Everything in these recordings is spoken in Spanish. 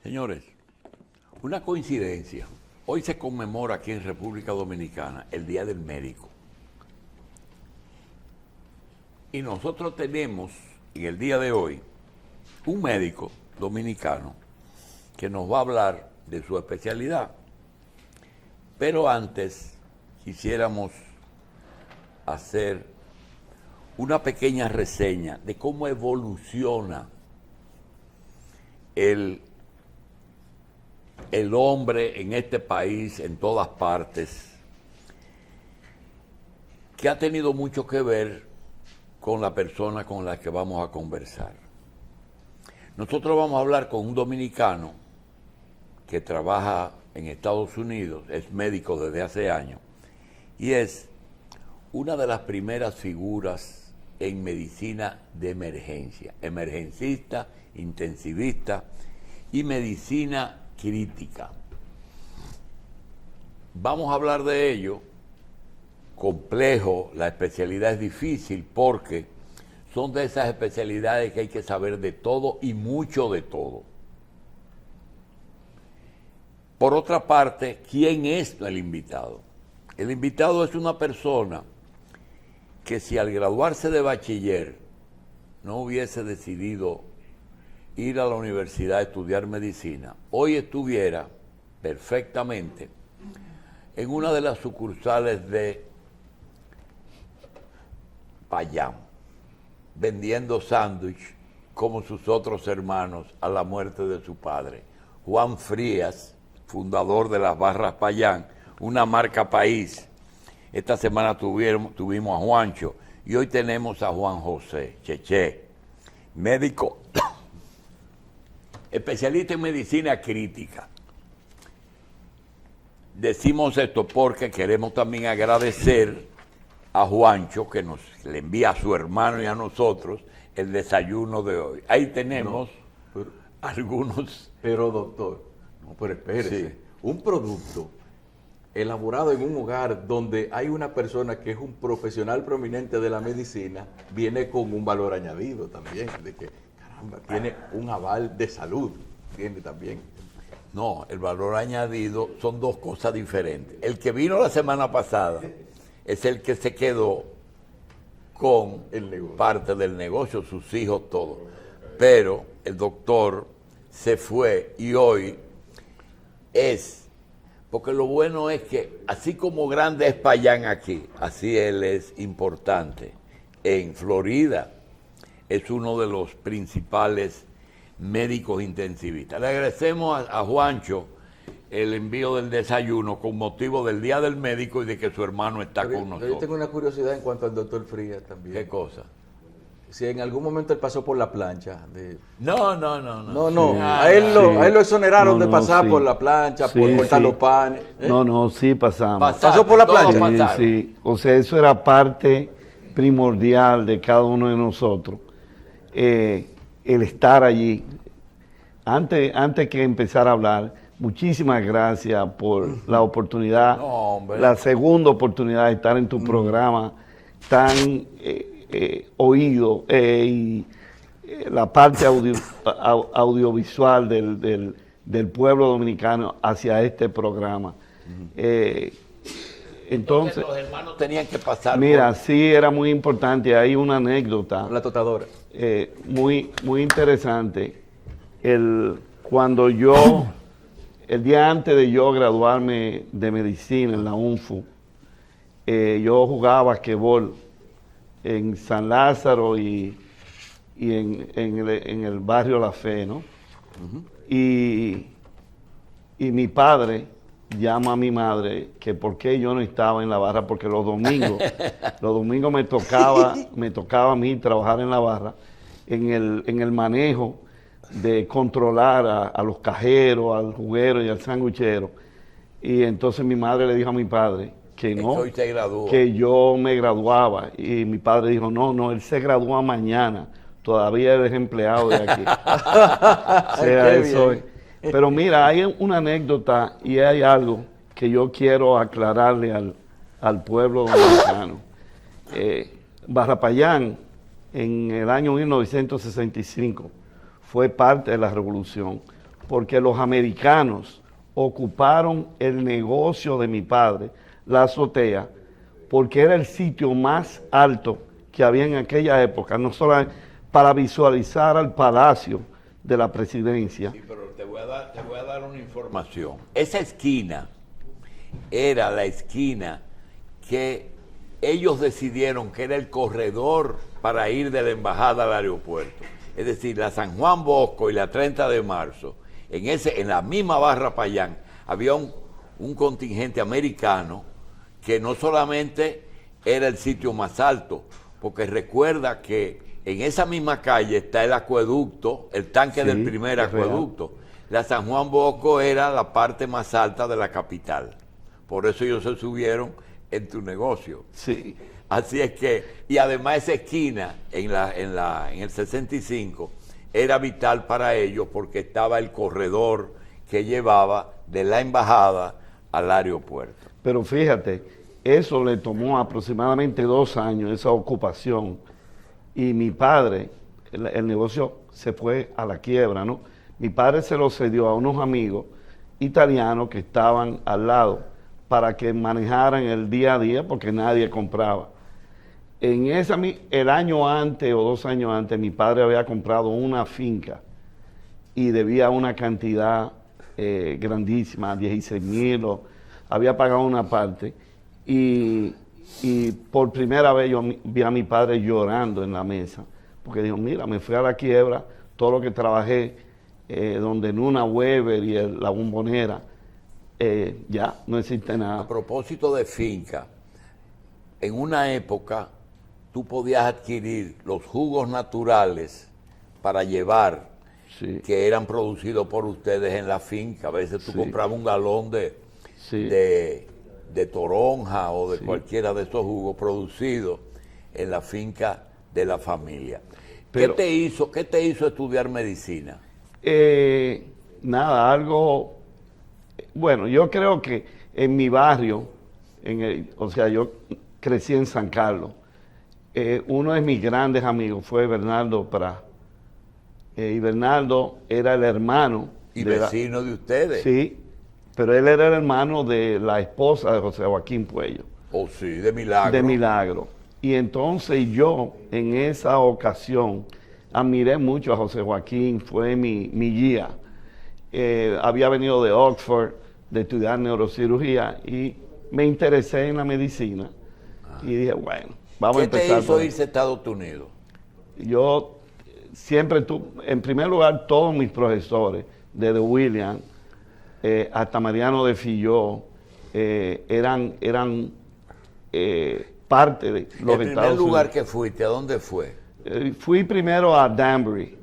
Señores, una coincidencia. Hoy se conmemora aquí en República Dominicana el Día del Médico. Y nosotros tenemos en el día de hoy un médico dominicano que nos va a hablar de su especialidad. Pero antes quisiéramos hacer una pequeña reseña de cómo evoluciona el hombre en este país, en todas partes, que ha tenido mucho que ver con la persona con la que vamos a conversar. Nosotros vamos a hablar con un dominicano que trabaja en Estados Unidos, es médico desde hace años, y es una de las primeras figuras en medicina de emergencia, emergencista, intensivista y medicina crítica. Vamos a hablar de ello. Complejo, la especialidad es difícil porque son de esas especialidades que hay que saber de todo y mucho de todo. Por otra parte, ¿quién es el invitado? El invitado es una persona que si al graduarse de bachiller no hubiese decidido ir a la universidad a estudiar medicina, hoy estuviera perfectamente en una de las sucursales de Payán, vendiendo sándwich como sus otros hermanos a la muerte de su padre. Juan Frías, fundador de las Barras Payán, una marca país. Esta semana tuvimos a Juancho y hoy tenemos a Juan José Cheche, médico especialista en medicina crítica. Decimos esto porque queremos también agradecer a Juancho que le envía a su hermano y a nosotros el desayuno de hoy. Ahí tenemos algunos... Pero doctor, no, pero espérese, Sí. Un producto elaborado en un hogar donde hay una persona que es un profesional prominente de la medicina, viene con un valor añadido también, de que, caramba, tiene un aval de salud, tiene también. No, el valor añadido son dos cosas diferentes. El que vino la semana pasada es el que se quedó con El negocio. parte del negocio, sus hijos, todo. Pero el doctor se fue y hoy es, porque lo bueno es que así como grande es Payán aquí, así él es importante. En Florida es uno de los principales médicos intensivistas. Le agradecemos a Juancho el envío del desayuno con motivo del Día del Médico y de que su hermano está Pero con yo nosotros. tengo una curiosidad en cuanto al doctor Frías también. ¿Qué cosa? Si en algún momento él pasó por la plancha de... No. No, Sí. a él lo exoneraron de pasar sí. por la plancha, Sí, por cortar sí. los panes. ¿eh? No, sí pasamos. ¿Pasó por la todos plancha? pasaron. Sí. O sea, eso era parte primordial de cada uno de nosotros. El estar allí. Antes que empezar a hablar, muchísimas gracias por la oportunidad, No, hombre. la segunda oportunidad de estar en tu programa tan oído y la parte audiovisual del pueblo dominicano hacia este programa. Entonces, los hermanos tenían que pasar mira, por... sí era muy importante, hay una anécdota La totadora. muy interesante. Cuando el día antes de yo graduarme de medicina en la UNFU, yo jugaba basquetbol en San Lázaro y en el barrio La Fe, ¿no? Y mi padre llama a mi madre que por qué yo no estaba en la barra, porque los domingos me tocaba a mí trabajar en la barra, en el manejo de controlar a los cajeros, al juguero y al sanguchero. Y entonces mi madre le dijo a mi padre que no, hoy se graduó. que yo me graduaba. Y mi padre dijo, no, él se gradúa mañana, todavía eres empleado de aquí. O sea, Qué eso bien. es. Pero mira, hay una anécdota y hay algo que yo quiero aclararle al pueblo dominicano. Barra Payán, en el año 1965, fue parte de la revolución, porque los americanos ocuparon el negocio de mi padre, la azotea, porque era el sitio más alto que había en aquella época, no solo para visualizar al palacio de la presidencia. Sí, pero te voy a dar una información. Esa esquina era la esquina que ellos decidieron que era el corredor para ir de la embajada al aeropuerto. Es decir, la San Juan Bosco y la 30 de marzo, en la misma barra Payán, había un contingente americano que no solamente era el sitio más alto, porque recuerda que en esa misma calle está el acueducto, el tanque del primer acueducto. La San Juan Bosco era la parte más alta de la capital. Por eso ellos se subieron en tu negocio. Sí. Así es que, y además esa esquina en el 65 era vital para ellos porque estaba el corredor que llevaba de la embajada al aeropuerto. Pero fíjate, eso le tomó aproximadamente 2 años, esa ocupación. Y mi padre, el negocio se fue a la quiebra, ¿no? Mi padre se lo cedió a unos amigos italianos que estaban al lado para que manejaran el día a día porque nadie compraba. El año antes o 2 años antes, mi padre había comprado una finca y debía una cantidad grandísima, 16,000, había pagado una parte y por primera vez yo vi a mi padre llorando en la mesa, porque dijo, mira, me fui a la quiebra, todo lo que trabajé, donde Nuna Weber y la Bombonera, ya no existe nada. A propósito de finca, en una época tú podías adquirir los jugos naturales para llevar, Sí. que eran producidos por ustedes en la finca. A veces tú Sí. comprabas un galón Sí. de toronja o de Sí. cualquiera de esos jugos producidos en la finca de la familia. Pero- ¿Qué te hizo estudiar medicina? Nada, algo, bueno, yo creo que en mi barrio, o sea, yo crecí en San Carlos, uno de mis grandes amigos fue Bernardo Prat, y Bernardo era el hermano Y de vecino de ustedes. sí, pero él era el hermano de la esposa de José Joaquín Puello, Oh, sí, de milagro. de Milagro. Y entonces yo, en esa ocasión, admiré mucho a José Joaquín, fue mi guía. Había venido de Oxford, de estudiar neurocirugía, y me interesé en la medicina. Y dije, bueno, vamos a ¿Qué te empezar. hizo irse a Estados Unidos? Yo siempre tuve, en primer lugar, todos mis profesores, desde William hasta Mariano de Filló, eran parte de los ¿El primer Estados lugar Unidos. que fuiste, a dónde fue? Fui primero a Danbury,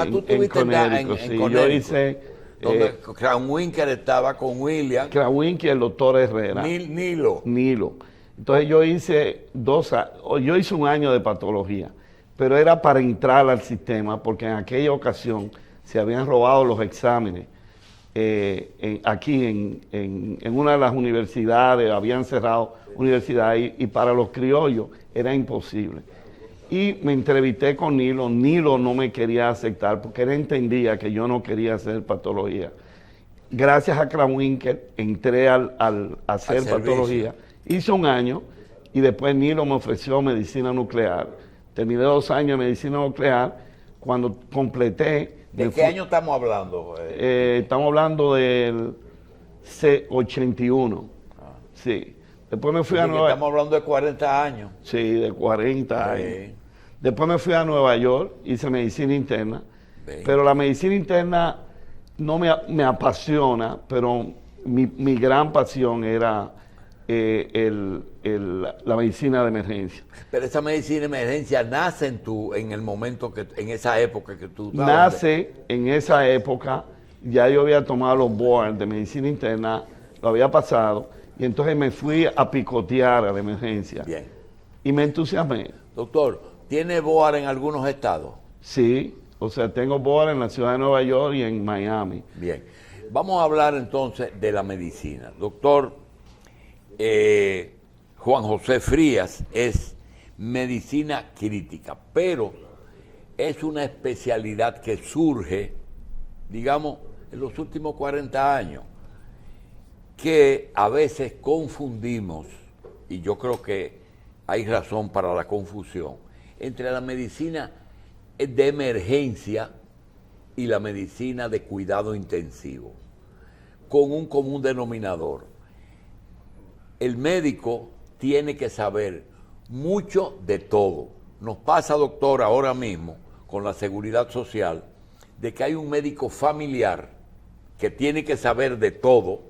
Tú estuviste en Connecticut. Sí, yo Connecticut, hice donde Crown Winker estaba con William, Krawinski y el doctor Herrera. Nilo. Nilo. Entonces yo hice 1 año de patología, pero era para entrar al sistema, porque en aquella ocasión se habían robado los exámenes aquí en una de las universidades, habían cerrado universidades y para los criollos era imposible. Y me entrevisté con Nilo. Nilo no me quería aceptar porque él entendía que yo no quería hacer patología. Gracias a Krawinkel entré a hacer Al servicio. patología. Hice 1 año y después Nilo me ofreció medicina nuclear. Terminé 2 años de medicina nuclear. Cuando completé... ¿De qué año estamos hablando? estamos hablando del C81. Sí. Después me fui a Nueva York. Estamos hablando de 40 años. Sí, de 40 años. Sí. Después me fui a Nueva York, hice medicina interna. Bien. Pero la medicina interna no me apasiona, pero mi gran pasión era la medicina de emergencia. Pero esa medicina de emergencia nace en el momento en esa época que tú estabas. Nace en esa época, ya yo había tomado los boards de medicina interna, lo había pasado, y entonces me fui a picotear a la emergencia. Bien. Y me entusiasmé. Doctor, ¿tiene BOAR en algunos estados? Sí, o sea, tengo board en la ciudad de Nueva York y en Miami. Bien. Vamos a hablar entonces de la medicina. Doctor Juan José Frías es medicina crítica, pero es una especialidad que surge, digamos, en los últimos 40 años, que a veces confundimos, y yo creo que hay razón para la confusión, entre la medicina de emergencia y la medicina de cuidado intensivo, con un común denominador. El médico tiene que saber mucho de todo. Nos pasa, doctor, ahora mismo, con la seguridad social, de que hay un médico familiar que tiene que saber de todo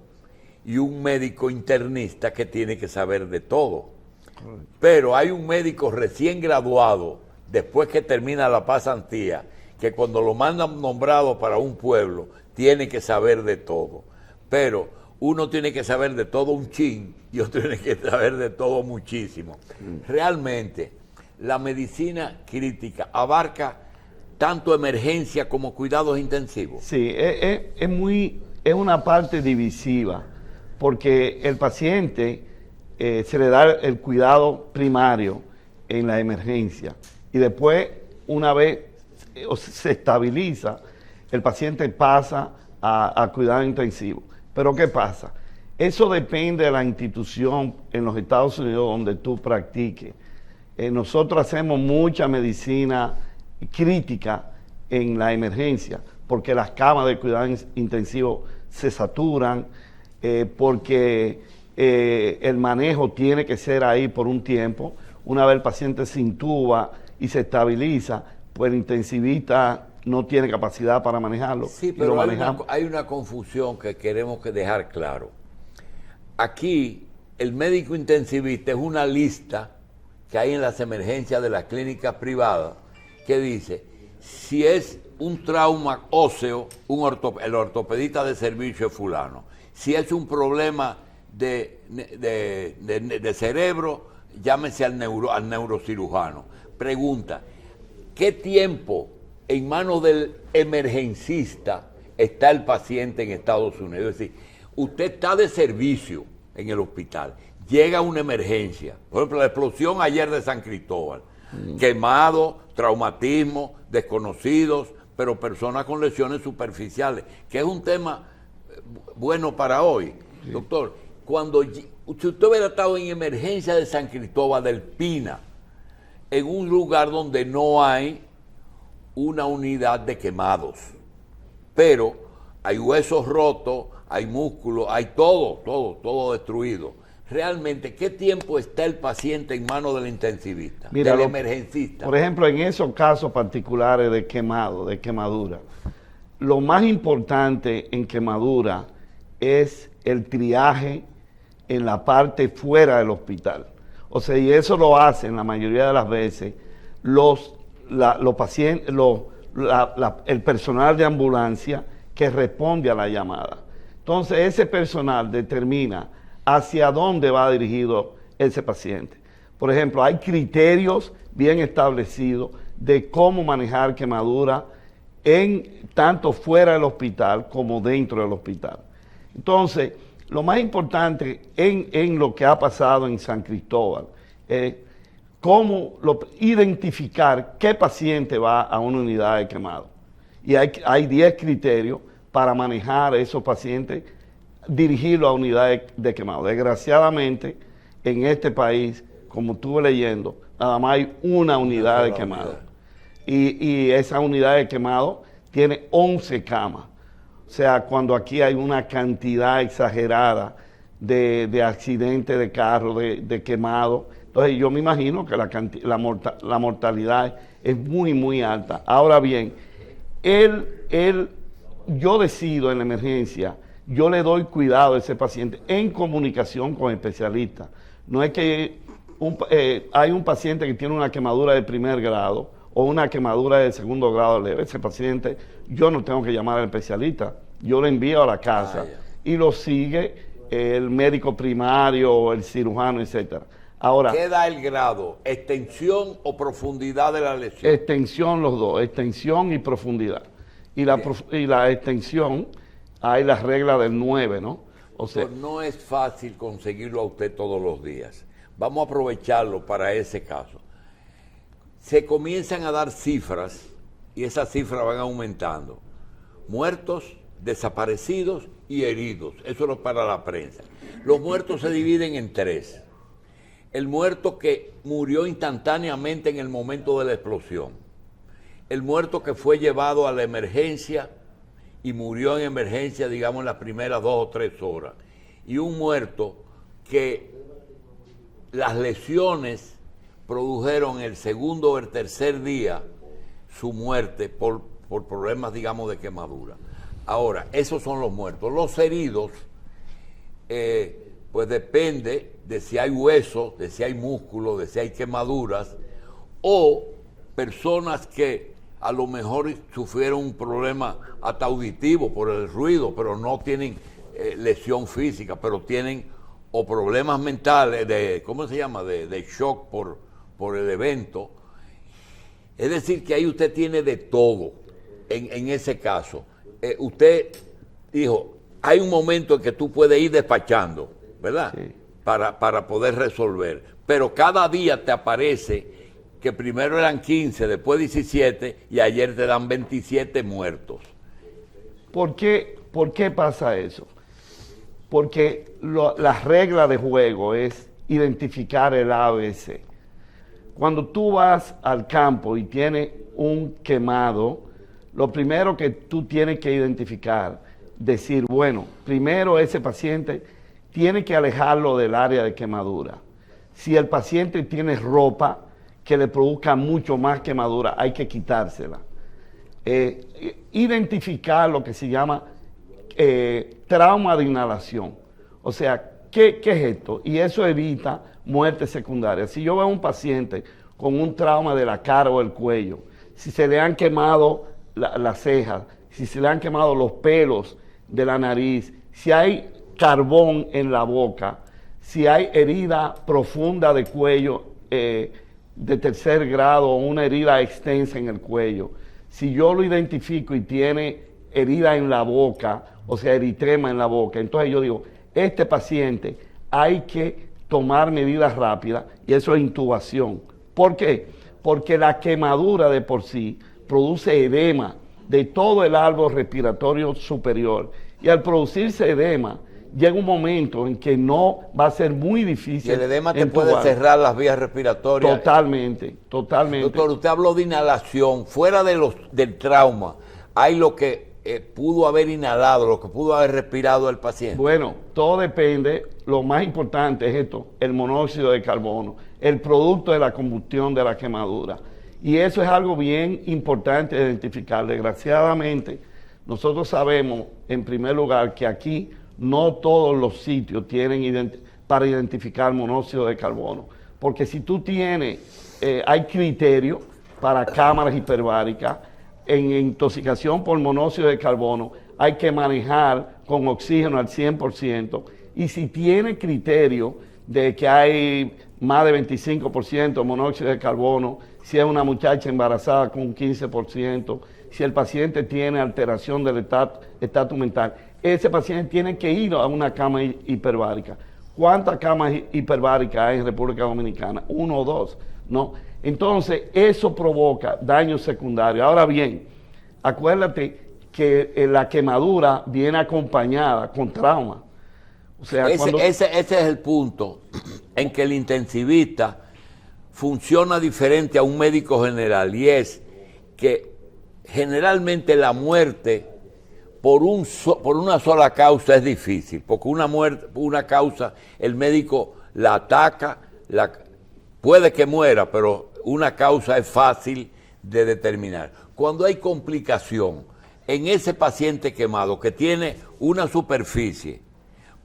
y un médico internista que tiene que saber de todo. Pero hay un médico recién graduado, después que termina la pasantía, que cuando lo mandan nombrado para un pueblo, tiene que saber de todo. Pero uno tiene que saber de todo un chin y otro tiene que saber de todo muchísimo. Realmente, la medicina crítica abarca tanto emergencia como cuidados intensivos. Sí, es una parte divisiva, porque el paciente se le da el cuidado primario en la emergencia y después, una vez se estabiliza, el paciente pasa a cuidado intensivo. Pero ¿qué pasa? Eso depende de la institución en los Estados Unidos donde tú practiques. Nosotros hacemos mucha medicina crítica en la emergencia, porque las camas de cuidado intensivo se saturan, porque el manejo tiene que ser ahí por un tiempo. Una vez el paciente se intuba y se estabiliza, pues el intensivista no tiene capacidad para manejarlo. Sí, pero hay una confusión que queremos dejar claro. Aquí, el médico intensivista es una lista que hay en las emergencias de las clínicas privadas que dice, si es un trauma óseo, el ortopedista de servicio es fulano. Si es un problema de cerebro, llámese al neurocirujano. Pregunta, ¿qué tiempo en manos del emergencista está el paciente en Estados Unidos? Es decir, usted está de servicio en el hospital, llega una emergencia, por ejemplo, la explosión ayer de San Cristóbal, quemado, traumatismo, desconocidos, pero personas con lesiones superficiales, que es un tema bueno para hoy. Sí. Doctor, si usted hubiera estado en emergencia de San Cristóbal del Pina, en un lugar donde no hay una unidad de quemados, pero hay huesos rotos, hay músculos, hay todo destruido. Realmente, ¿qué tiempo está el paciente en manos del intensivista, del emergencista? Por ejemplo, en esos casos particulares de quemadura, lo más importante en quemadura es el triaje en la parte fuera del hospital. O sea, y eso lo hacen la mayoría de las veces los pacientes, el personal de ambulancia que responde a la llamada. Entonces, ese personal determina hacia dónde va dirigido ese paciente. Por ejemplo, hay criterios bien establecidos de cómo manejar quemadura tanto fuera del hospital como dentro del hospital. Entonces, lo más importante en lo que ha pasado en San Cristóbal es cómo identificar qué paciente va a una unidad de quemado. Y hay 10 criterios para manejar a esos pacientes, dirigirlo a unidades de quemado. Desgraciadamente, en este país, como estuve leyendo, nada más hay una unidad de quemado. Y esa unidad de quemado tiene 11 camas. O sea, cuando aquí hay una cantidad exagerada de accidentes de carro, de quemado, entonces yo me imagino que la mortalidad es muy, muy alta. Ahora bien, yo decido en la emergencia, yo le doy cuidado a ese paciente en comunicación con especialistas. No es que hay un paciente que tiene una quemadura de primer grado o una quemadura de segundo grado leve. Ese paciente yo no tengo que llamar al especialista, yo lo envío a la casa y lo sigue el médico primario o el cirujano, etcétera. Ahora, ¿qué da el grado? ¿Extensión o profundidad de la lesión? Extensión, los dos, extensión y profundidad. Y la extensión, hay la regla del 9, ¿no? O sea, no es fácil conseguirlo a usted todos los días. Vamos a aprovecharlo para ese caso. Se comienzan a dar cifras y esas cifras van aumentando. Muertos desaparecidos y heridos. Eso no es para la prensa. Los muertos se dividen en tres. El muerto que murió instantáneamente en el momento de la explosión. El muerto que fue llevado a la emergencia y murió en emergencia, digamos, en las primeras 2 o 3 horas. Y un muerto que las lesiones produjeron el segundo o el tercer día su muerte por problemas, digamos, de quemadura. Ahora, esos son los muertos. Los heridos, pues depende de si hay huesos, de si hay músculos, de si hay quemaduras, o personas que a lo mejor sufrieron un problema hasta auditivo por el ruido, pero no tienen lesión física, pero tienen o problemas mentales, ¿cómo se llama?, de shock por el evento. Es decir, que ahí usted tiene de todo en ese caso. Usted dijo, hay un momento en que tú puedes ir despachando, ¿verdad? Sí. Para poder resolver. Pero cada día te aparece que primero eran 15, después 17 y ayer te dan 27 muertos. ¿Por qué pasa eso? Porque la regla de juego es identificar el ABC. Cuando tú vas al campo y tienes un quemado, lo primero que tú tienes que identificar, decir, bueno, primero ese paciente tiene que alejarlo del área de quemadura. Si el paciente tiene ropa que le produzca mucho más quemadura, hay que quitársela. Identificar lo que se llama trauma de inhalación. O sea, ¿qué es esto? Y eso evita muerte secundaria. Si yo veo a un paciente con un trauma de la cara o el cuello, si se le han quemado las cejas, si se le han quemado los pelos de la nariz, si hay carbón en la boca, si hay herida profunda de cuello de tercer grado o una herida extensa en el cuello, si yo lo identifico y tiene herida en la boca, o sea, eritema en la boca, entonces yo digo, este paciente hay que tomar medidas rápidas y eso es intubación. ¿Por qué? Porque la quemadura de por sí produce edema de todo el árbol respiratorio superior y al producirse edema llega un momento en que no va a ser muy difícil. Y el edema te puede cerrar las vías respiratorias. Totalmente. Doctor, usted habló de inhalación. Fuera del trauma, hay lo que pudo haber inhalado, lo que pudo haber respirado el paciente. Bueno, todo depende. Lo más importante es esto, el monóxido de carbono, el producto de la combustión de la quemadura. Y eso es algo bien importante de identificar. Desgraciadamente, nosotros sabemos, en primer lugar, que aquí no todos los sitios tienen para identificar monóxido de carbono. Porque si tú tienes, hay criterios para cámaras hiperbáricas, en intoxicación por monóxido de carbono hay que manejar con oxígeno al 100%. Y si tiene criterio de que hay más de 25% monóxido de carbono, si es una muchacha embarazada con un 15%, si el paciente tiene alteración del estatus mental, ese paciente tiene que ir a una cama hiperbárica. ¿Cuántas camas hiperbáricas hay en República Dominicana? 1 o 2, ¿no? Entonces, eso provoca daños secundarios. Ahora bien, acuérdate que la quemadura viene acompañada con trauma. O sea, ese es el punto en que el intensivista funciona diferente a un médico general, y es que generalmente la muerte por una sola causa es difícil, porque una causa el médico la ataca, puede que muera, pero una causa es fácil de determinar. Cuando hay complicación en ese paciente quemado que tiene una superficie,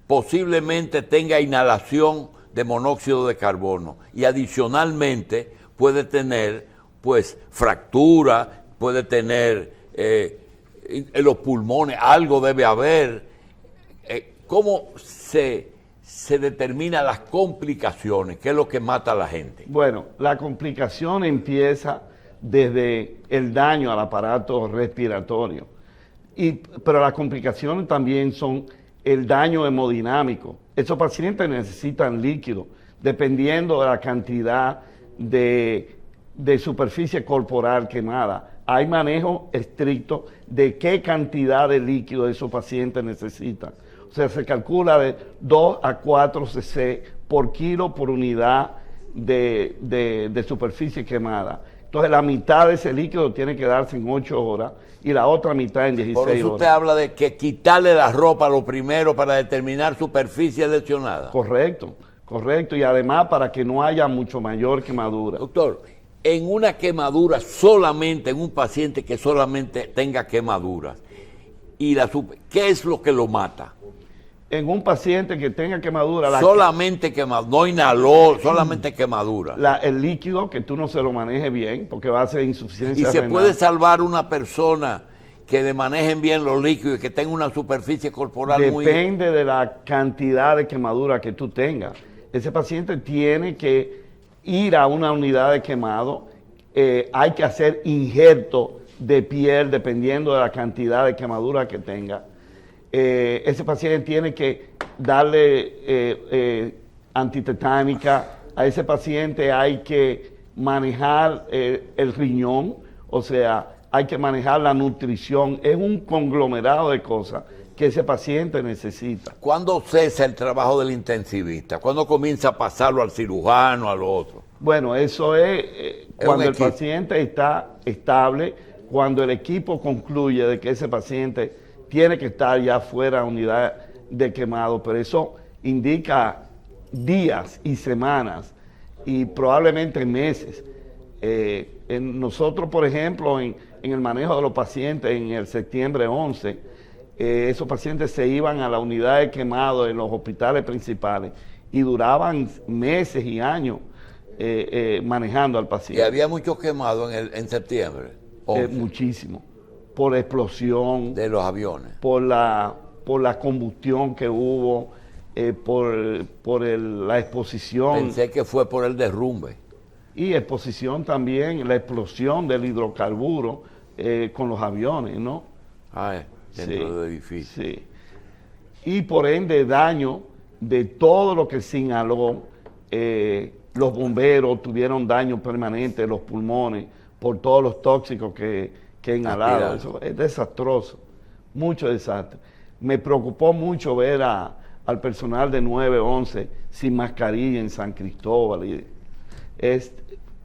posiblemente tenga inhalación de monóxido de carbono y adicionalmente puede tener pues fractura, puede tener en los pulmones, algo debe haber. ¿Cómo se determina las complicaciones? ¿Qué es lo que mata a la gente? Bueno, la complicación empieza desde el daño al aparato respiratorio, pero las complicaciones también son el daño hemodinámico. Esos pacientes necesitan líquido, dependiendo de la cantidad de superficie corporal quemada. hay manejo estricto de qué cantidad de líquido esos pacientes necesitan. O sea, se calcula de 2 a 4 cc por kilo por unidad de superficie quemada. Entonces, la mitad de ese líquido tiene que darse en 8 horas y la otra mitad en 16 Por eso horas. usted habla de que quitarle la ropa lo primero para determinar superficie lesionada. Correcto, correcto. Y además para que no haya mucho mayor quemadura. Doctor, en una quemadura solamente, en un paciente que solamente tenga quemaduras, ¿qué es lo que lo mata? En un paciente que tenga quemadura, Solamente quemadura, no inhaló, solamente quemadura. el líquido, que tú no se lo manejes bien, porque va a ser insuficiencia Y se renal. puede salvar una persona que le manejen bien los líquidos y que tenga una superficie corporal muy... Depende de la cantidad de quemadura que tú tengas. Ese paciente tiene que ir a una unidad de quemado. Hay que hacer injerto de piel dependiendo de la cantidad de quemadura que tenga. Ese paciente tiene que darle antitetánica. A ese paciente hay que manejar el riñón, o sea, hay que manejar la nutrición. Es un conglomerado de cosas que ese paciente necesita. ¿Cuándo cesa el trabajo del intensivista? ¿Cuándo comienza a pasarlo al cirujano, a lo otro? Bueno, eso es cuando el equipo. paciente está estable, cuando el equipo concluye de que ese paciente tiene que estar ya fuera de unidad de quemado, pero eso indica días y semanas y probablemente meses. Nosotros, por ejemplo, en el manejo de los pacientes en el septiembre 11, esos pacientes se iban a la unidad de quemado en los hospitales principales y duraban meses y años manejando al Y paciente. había muchos quemados en septiembre. 11, Muchísimo. Por explosión, de los aviones. por la combustión que hubo, por la exposición. Pensé que fue por el derrumbe. Y exposición también, la explosión del hidrocarburo con los aviones, ¿no? Dentro del edificio. Sí. Y por ende daño de todo lo que se inhaló. Los bomberos tuvieron daño permanente, los pulmones, por todos los tóxicos que inhalaron. Eso es desastroso, mucho desastre. Me preocupó mucho ver al personal de 911 sin mascarilla en San Cristóbal. Es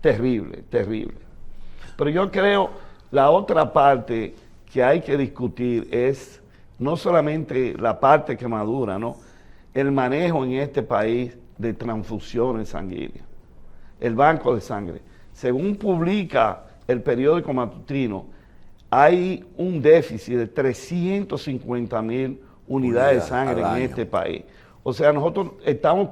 terrible, terrible. Pero yo creo la otra parte que hay que discutir es no solamente la parte quemadura, ¿no? El manejo en este país de transfusiones sanguíneas. El banco de sangre. Según publica el periódico matutino, hay un déficit de 350,000 unidades de sangre en este país. O sea, nosotros estamos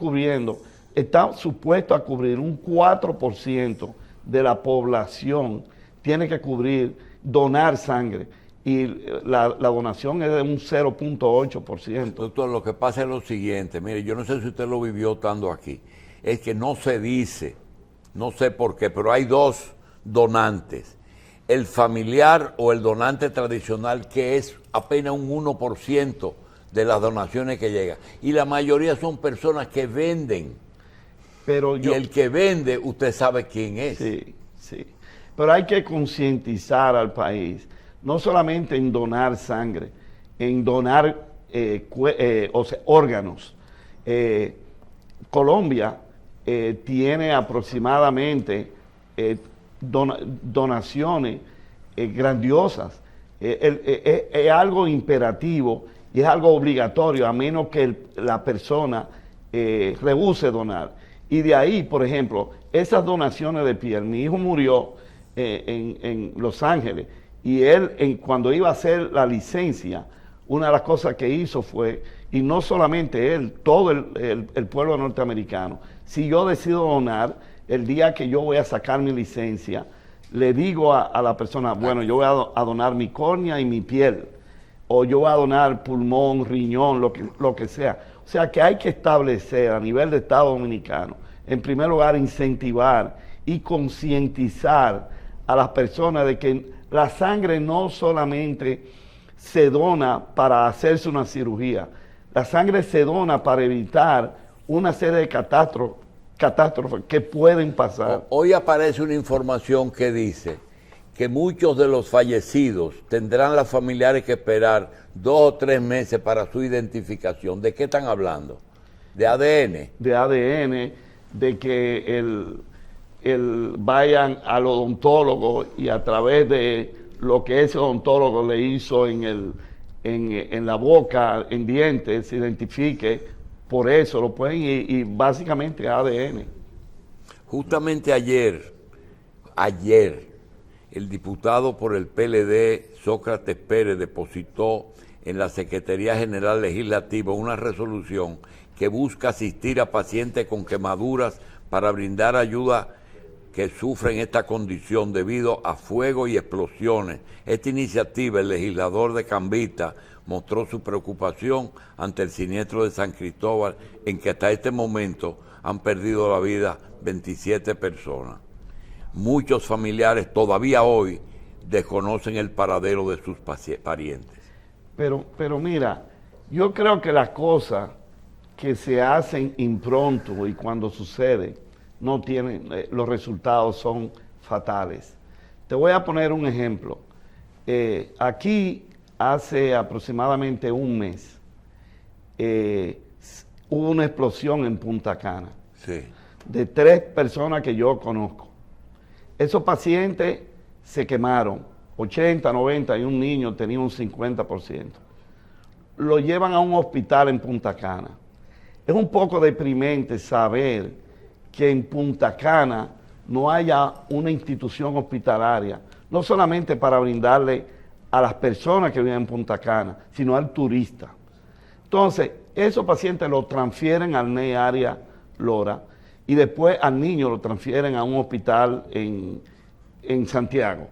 supuestos a cubrir un 4% de la población, tiene que donar sangre. Y la donación es de un 0.8%. Doctor, lo que pasa es lo siguiente, mire, yo no sé si usted lo vivió estando aquí, es que no se dice, no sé por qué, pero hay dos donantes. El familiar o el donante tradicional, que es apenas un 1% de las donaciones que llegan. Y la mayoría son personas que venden. Y el que vende, usted sabe quién es. Sí, sí. Pero hay que concientizar al país, no solamente en donar sangre, en donar órganos. Colombia tiene aproximadamente donaciones grandiosas. Es algo imperativo y es algo obligatorio, a menos que la persona rehúse donar. Y de ahí, por ejemplo, esas donaciones de piel. Mi hijo murió en Los Ángeles y él, cuando iba a hacer la licencia, una de las cosas que hizo fue, y no solamente él, todo el pueblo norteamericano, si yo decido donar, el día que yo voy a sacar mi licencia, le digo a la persona, bueno, yo voy a donar mi córnea y mi piel, o yo voy a donar pulmón, riñón, lo que sea. O sea que hay que establecer a nivel de Estado Dominicano, en primer lugar, incentivar y concientizar a las personas de que la sangre no solamente se dona para hacerse una cirugía, la sangre se dona para evitar una serie de catástrofes que pueden pasar. Hoy aparece una información que dice que muchos de los fallecidos tendrán las familiares que esperar 2 o 3 meses para su identificación. ¿De qué están hablando? ¿De ADN? De ADN, de que vayan al odontólogo y a través de lo que ese odontólogo le hizo en la boca, en dientes, se identifique. Por eso lo pueden y básicamente ADN. Justamente ayer, el diputado por el PLD, Sócrates Pérez, depositó en la Secretaría General Legislativa una resolución que busca asistir a pacientes con quemaduras para brindar ayuda que sufren esta condición debido a fuego y explosiones. Esta iniciativa, el legislador de Cambita mostró su preocupación ante el siniestro de San Cristóbal, en que hasta este momento han perdido la vida 27 personas. Muchos familiares todavía hoy desconocen el paradero de sus parientes. Pero mira, yo creo que las cosas que se hacen impronto y cuando sucede no tienen, los resultados son fatales. Te voy a poner un ejemplo. Aquí hace aproximadamente un mes hubo una explosión en Punta Cana, Sí. de 3 personas que yo conozco. Esos pacientes se quemaron, 80, 90, y un niño tenía un 50%. Lo llevan a un hospital en Punta Cana. Es un poco deprimente saber que en Punta Cana no haya una institución hospitalaria, no solamente para brindarle a las personas que viven en Punta Cana, sino al turista. Entonces, esos pacientes los transfieren al NEI Área Lora y después al niño lo transfieren a un hospital en Santiago.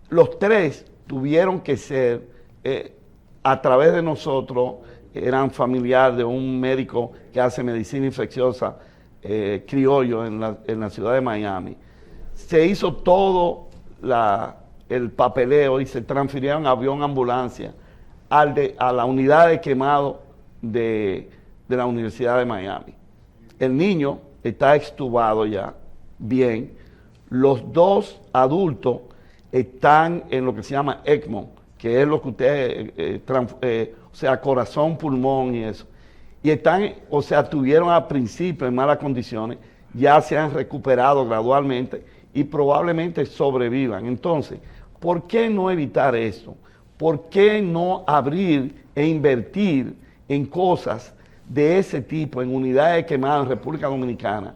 Los 3 tuvieron que ser, a través de nosotros, eran familiares de un médico que hace medicina infecciosa criollo en la ciudad de Miami. Se hizo todo el papeleo y se transfirieron a avión ambulancia a la unidad de quemado de la Universidad de Miami. El niño está extubado ya, bien. Los 2 adultos están en lo que se llama ECMO, que es lo que usted, o sea, corazón, pulmón y eso. Y están, o sea, tuvieron al principio en malas condiciones, ya se han recuperado gradualmente y probablemente sobrevivan. Entonces, ¿por qué no evitar esto? ¿Por qué no abrir e invertir en cosas de ese tipo, en unidades quemadas en República Dominicana?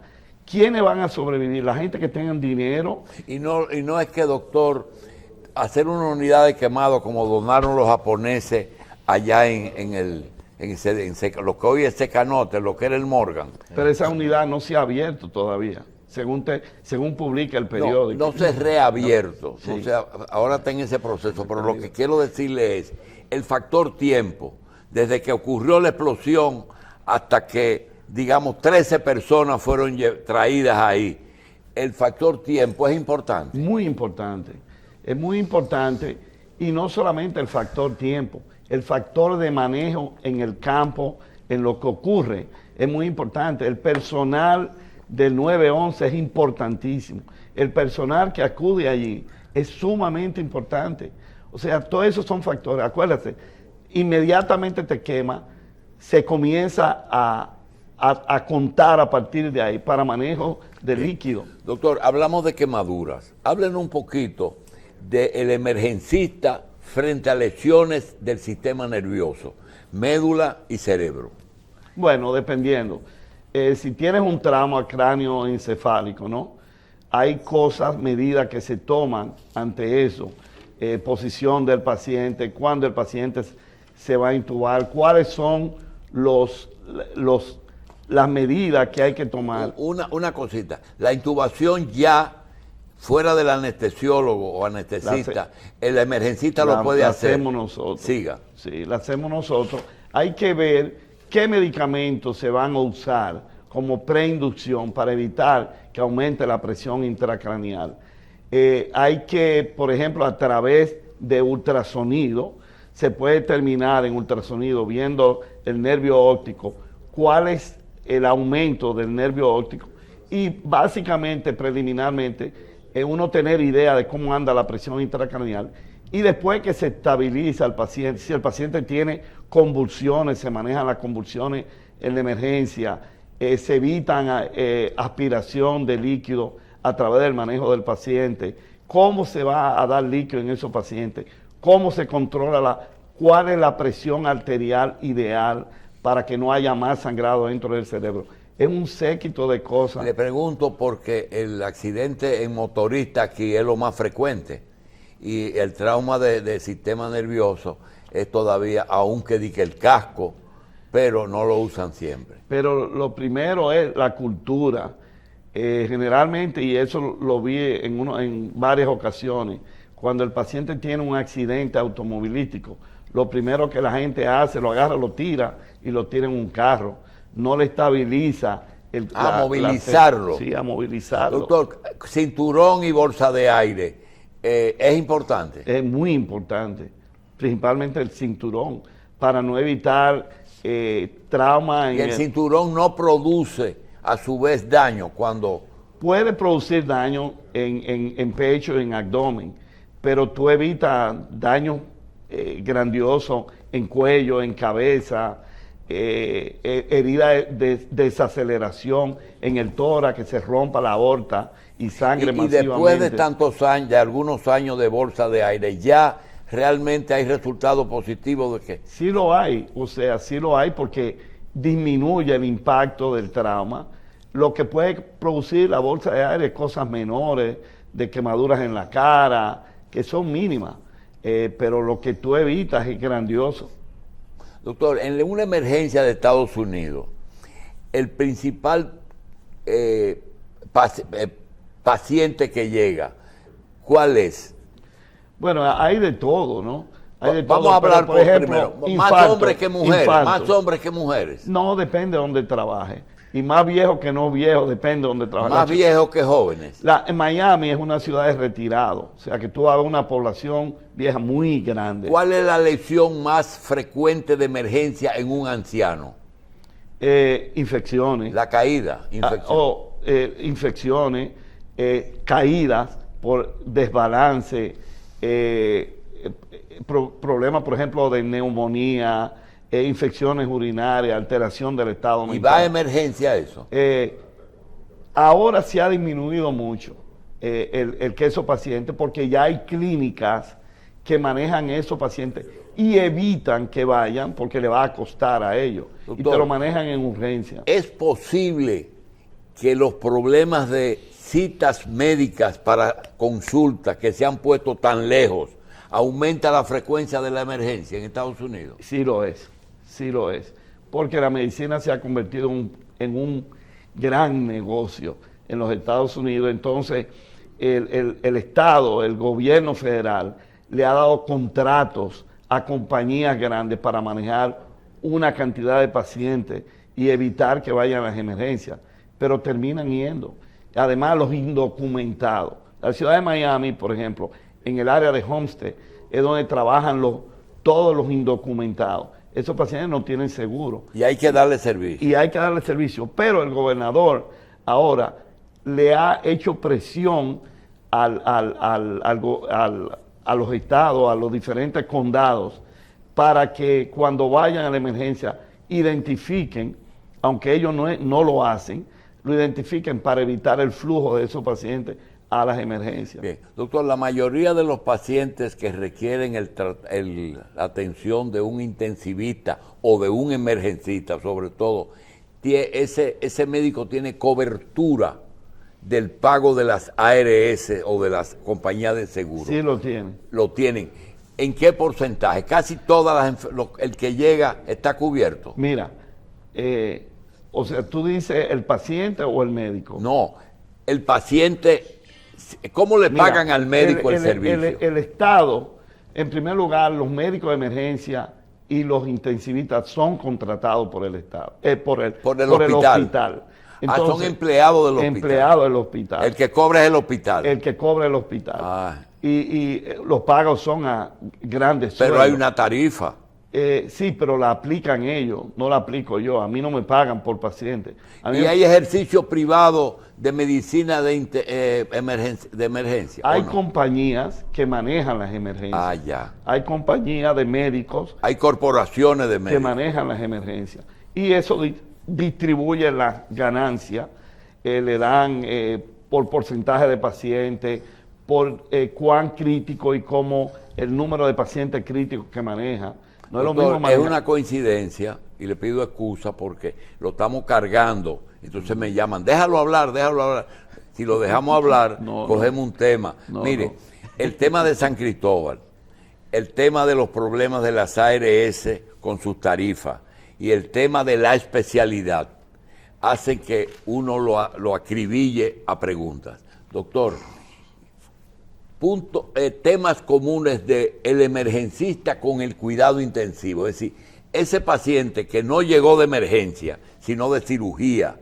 ¿Quiénes van a sobrevivir? La gente que tengan dinero. Y no es que, doctor, hacer una unidad de quemado como donaron los japoneses allá en lo que hoy es Secanote, lo que era el Morgan. Pero esa unidad no se ha abierto todavía, según publica el periódico. No se ha reabierto, Sí. ahora está en ese proceso, pero lo que quiero decirle es el factor tiempo, desde que ocurrió la explosión hasta que, digamos, 13 personas fueron traídas ahí. El factor tiempo es importante. Muy importante, es muy importante, y no solamente el factor tiempo, el factor de manejo en el campo, en lo que ocurre, es muy importante. El personal del 911 es importantísimo. El personal que acude allí es sumamente importante. O sea, todos esos son factores. Acuérdate, inmediatamente te quema, se comienza a contar a partir de ahí para manejo de líquido. Doctor, hablamos de quemaduras. Háblenos un poquito del emergencista frente a lesiones del sistema nervioso, médula y cerebro. Bueno, dependiendo. Si tienes un trauma cráneo-encefálico, ¿no? Hay cosas, medidas que se toman ante eso. Posición del paciente, cuándo el paciente se va a intubar, cuáles son las medidas que hay que tomar. Una cosita, la intubación ya fuera del anestesiólogo o anestesista, el emergencista lo puede hacer. La hacemos nosotros. Siga. Sí, la hacemos nosotros. Hay que ver qué medicamentos se van a usar como preinducción para evitar que aumente la presión intracraneal. Hay que, por ejemplo, a través de ultrasonido, se puede determinar en ultrasonido, viendo el nervio óptico, cuál es el aumento del nervio óptico y básicamente, preliminarmente, uno tener idea de cómo anda la presión intracraneal, y después que se estabiliza el paciente, si el paciente tiene convulsiones, se manejan las convulsiones en la emergencia, se evitan aspiración de líquido a través del manejo del paciente, cómo se va a dar líquido en esos pacientes, cómo se controla cuál es la presión arterial ideal para que no haya más sangrado dentro del cerebro. Es un séquito de cosas. Le pregunto porque el accidente en motorista aquí es lo más frecuente y el trauma de sistema nervioso es todavía, aunque di que el casco, pero no lo usan siempre. Pero lo primero es la cultura. Generalmente, y eso lo vi en varias ocasiones, cuando el paciente tiene un accidente automovilístico, lo primero que la gente hace, lo agarra, lo tira y lo tira en un carro. No le estabiliza. Movilizarlo. Sí, a movilizarlo. Doctor, cinturón y bolsa de aire, ¿es importante? Es muy importante, principalmente el cinturón, para no evitar trauma. Y el cinturón no produce a su vez daño cuando... Puede producir daño en pecho, en abdomen, pero tú evitas daño grandioso en cuello, en cabeza, herida de desaceleración en el tórax, que se rompa la aorta y sangre masivamente. Y después de tantos años, de algunos años de bolsa de aire, ya realmente hay resultados positivos de que... Sí lo hay, o sea, sí lo hay porque disminuye el impacto del trauma. Lo que puede producir la bolsa de aire es cosas menores, de quemaduras en la cara, que son mínimas, pero lo que tú evitas es grandioso. Doctor, en una emergencia de Estados Unidos, el principal paciente que llega, ¿cuál es? Bueno, hay de todo, ¿no? Hay de Vamos todo, a hablar por ejemplo, primero. Más hombres que mujeres. infarto. Más hombres que mujeres. No, depende de dónde trabaje. Y más viejo que no viejo, depende de dónde trabaje. Más viejos que jóvenes. En Miami es una ciudad de retirado, o sea que tú vas a ver una población vieja muy grande. ¿Cuál es la lesión más frecuente de emergencia en un anciano? Infecciones. La caída. Infecciones, caídas por desbalance, problemas, por ejemplo, de neumonía, infecciones urinarias, alteración del estado mental. ¿Y va a emergencia eso? Ahora se ha disminuido mucho el que esos pacientes, porque ya hay clínicas que manejan esos pacientes y evitan que vayan porque le va a costar a ellos. Doctor, y te lo manejan en urgencia. ¿Es posible que los problemas de citas médicas para consultas que se han puesto tan lejos aumenta la frecuencia de la emergencia en Estados Unidos? Sí lo es, porque la medicina se ha convertido en un gran negocio en los Estados Unidos. Entonces el Estado, el gobierno federal le ha dado contratos a compañías grandes para manejar una cantidad de pacientes y evitar que vayan a las emergencias, pero terminan yendo. Además, los indocumentados. La ciudad de Miami, por ejemplo, en el área de Homestead, es donde trabajan todos los indocumentados. Esos pacientes no tienen seguro. Y hay que darle servicio. Pero el gobernador ahora le ha hecho presión a los estados, a los diferentes condados, para que cuando vayan a la emergencia identifiquen, aunque ellos no lo hacen, lo identifiquen para evitar el flujo de esos pacientes a las emergencias. Bien, doctor, la mayoría de los pacientes que requieren la atención de un intensivista o de un emergencista, sobre todo, ese médico tiene cobertura del pago de las ARS o de las compañías de seguro. Sí, lo tienen. Lo tienen. ¿En qué porcentaje? Casi el que llega está cubierto. Mira, o sea, tú dices el paciente o el médico. No, el paciente. ¿Cómo le pagan al médico el servicio? El Estado, en primer lugar, los médicos de emergencia y los intensivistas son contratados por el Estado, por el hospital. Entonces, son empleados del hospital. Empleados del hospital. El que cobra es el hospital. El que cobra el hospital. Ah. Y los pagos son a grandes Pero sueldos. hay una tarifa. Sí, pero la aplican ellos, no la aplico yo. A mí no me pagan por paciente. A mí ¿Y hay ejercicio privado de medicina de emergencia? hay ¿o no? compañías que manejan las emergencias. Ah, ya. Hay compañías de médicos Hay corporaciones de que médicos. manejan las emergencias. Y eso distribuye las ganancias, le dan por porcentaje de pacientes, por cuán crítico y cómo el número de pacientes críticos que maneja. No es lo Doctor, mismo manejar. es una coincidencia, y le pido excusa porque lo estamos cargando, entonces me llaman, déjalo hablar, déjalo hablar. Si lo dejamos hablar, No, cogemos un tema. No, Mire, no. el tema de San Cristóbal, el tema de los problemas de las ARS con sus tarifas y el tema de la especialidad hacen que uno lo acribille a preguntas. Doctor, temas comunes del emergencista con el cuidado intensivo, es decir, ese paciente que no llegó de emergencia, sino de cirugía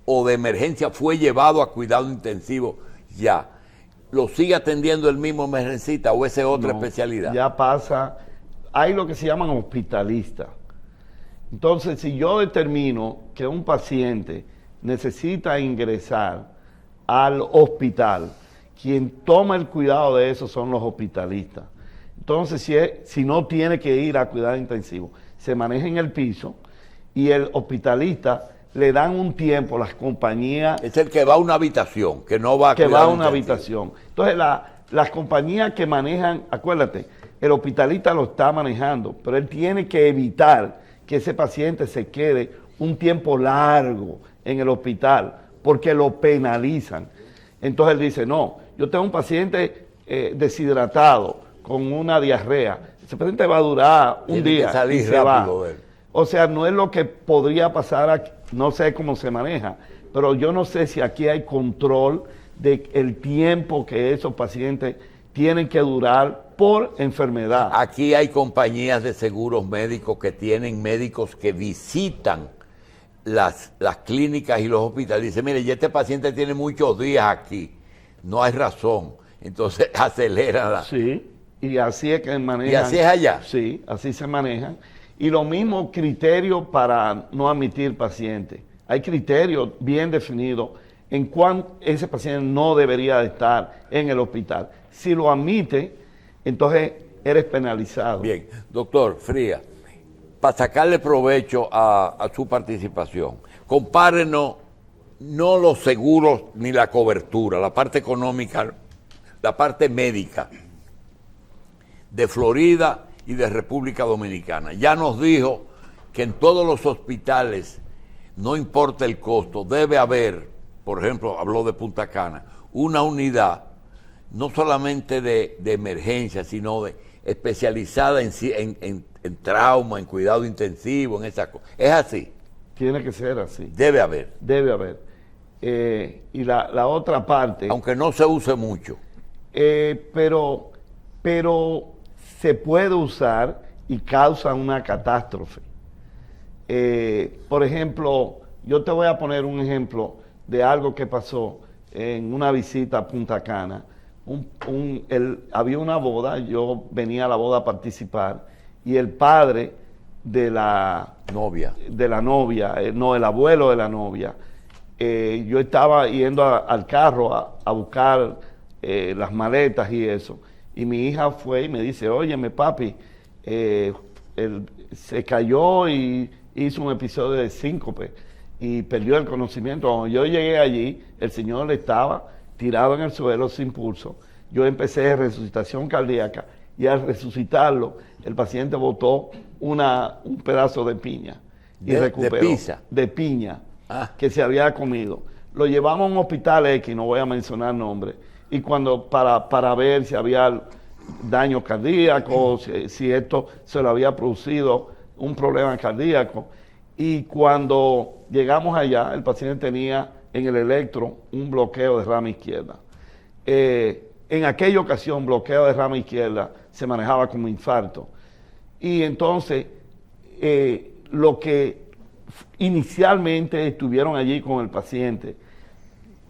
o de emergencia fue llevado a cuidado intensivo ya, ¿lo sigue atendiendo el mismo emergencista o esa es otra No, especialidad? Ya pasa, hay lo que se llaman hospitalistas. Entonces, si yo determino que un paciente necesita ingresar al hospital, quien toma el cuidado de eso son los hospitalistas. Entonces, si no tiene que ir a cuidado intensivo, se maneja en el piso y el hospitalista le dan un tiempo, las compañías Es el que va a una habitación, que no va a que va a cuidado una intensivo. habitación. Entonces, las compañías que manejan, acuérdate, el hospitalista lo está manejando, pero él tiene que evitar que ese paciente se quede un tiempo largo en el hospital, porque lo penalizan. Entonces él dice, no, yo tengo un paciente deshidratado, con una diarrea, ese paciente va a durar un Tiene que día salir y se va. rápido de él. O sea, no es lo que podría pasar aquí, no sé cómo se maneja, pero yo no sé si aquí hay control del tiempo que esos pacientes tienen que durar por enfermedad. Aquí hay compañías de seguros médicos que tienen médicos que visitan las clínicas y los hospitales. Dice, mire, ya este paciente tiene muchos días aquí, no hay razón. Entonces aceleran la... Sí, y así es que manejan. ¿Y así es allá? Sí, así se manejan. Y lo mismo criterio para no admitir pacientes. Hay criterios bien definidos en cuán ese paciente no debería de estar en el hospital. Si lo admite, entonces eres penalizado. Bien, doctor Frías, para sacarle provecho a su participación, compárenos no los seguros ni la cobertura, la parte económica, la parte médica de Florida y de República Dominicana. Ya nos dijo que en todos los hospitales, no importa el costo, debe haber, por ejemplo, habló de Punta Cana, una unidad no solamente de emergencia, sino de especializada en trauma, en cuidado intensivo, en esas cosas. Es así, Tiene que ser así. debe haber, Debe haber. Y la otra parte, aunque no se use mucho. pero se puede usar y causa una catástrofe. Por ejemplo, yo te voy a poner un ejemplo de algo que pasó en una visita a Punta Cana. Había una boda, yo venía a la boda a participar y el padre de la Novia. novia, no, el abuelo de la novia, yo estaba yendo al carro a buscar las maletas y eso, y mi hija fue y me dice, óyeme papi, se cayó y hizo un episodio de síncope y perdió el conocimiento. Cuando yo llegué allí, el señor estaba tirado en el suelo sin pulso. Yo empecé resucitación cardíaca y al resucitarlo, el paciente botó un pedazo de piña y recuperó. ¿De pizza? De piña, Ah. que se había comido. Lo llevamos a un hospital X, no voy a mencionar nombre, y cuando para ver si había daño cardíaco, si esto se lo había producido un problema cardíaco, y cuando llegamos allá, el paciente tenía en el electro un bloqueo de rama izquierda. En aquella ocasión, bloqueo de rama izquierda se manejaba como infarto. Y entonces, lo que inicialmente estuvieron allí con el paciente,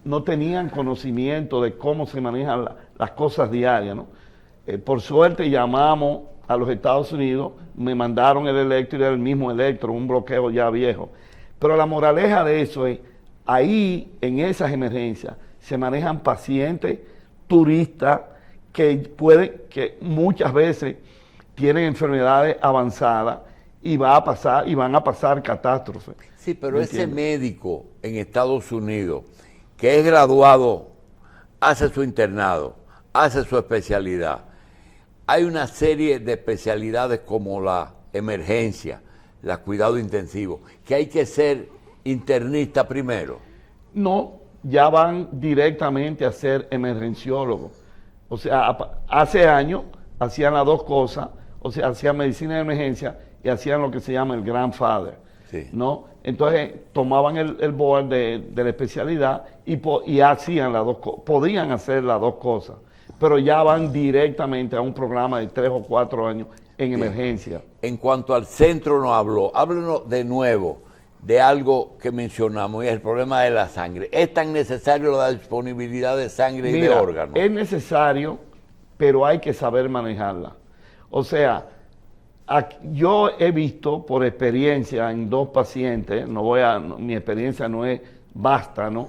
no tenían conocimiento de cómo se manejan las cosas diarias, ¿no? Por suerte llamamos a los Estados Unidos, me mandaron el Electro y era el mismo Electro, un bloqueo ya viejo. Pero la moraleja de eso es, ahí en esas emergencias se manejan pacientes turistas que muchas veces tienen enfermedades avanzadas y van a pasar catástrofes. Sí, pero ese médico en Estados Unidos que es graduado, hace su internado, hace su especialidad. Hay una serie de especialidades como la emergencia, la cuidado intensivo, que hay que ser internista primero. No, ya van directamente a ser emergenciólogos. O sea, hace años hacían las dos cosas, o sea, hacían medicina de emergencia y hacían lo que se llama el grandfather, Sí. ¿no? Entonces tomaban el board de la especialidad y hacían las dos cosas, podían hacer las dos cosas, pero ya van directamente a un programa de 3 o 4 años en emergencia. En cuanto al centro nos habló, háblenos de nuevo de algo que mencionamos y es el problema de la sangre. ¿Es tan necesario la disponibilidad de sangre y de Mira, órganos? es necesario, pero hay que saber manejarla. O sea, yo he visto por experiencia en 2 pacientes, mi experiencia no es vasta, ¿no?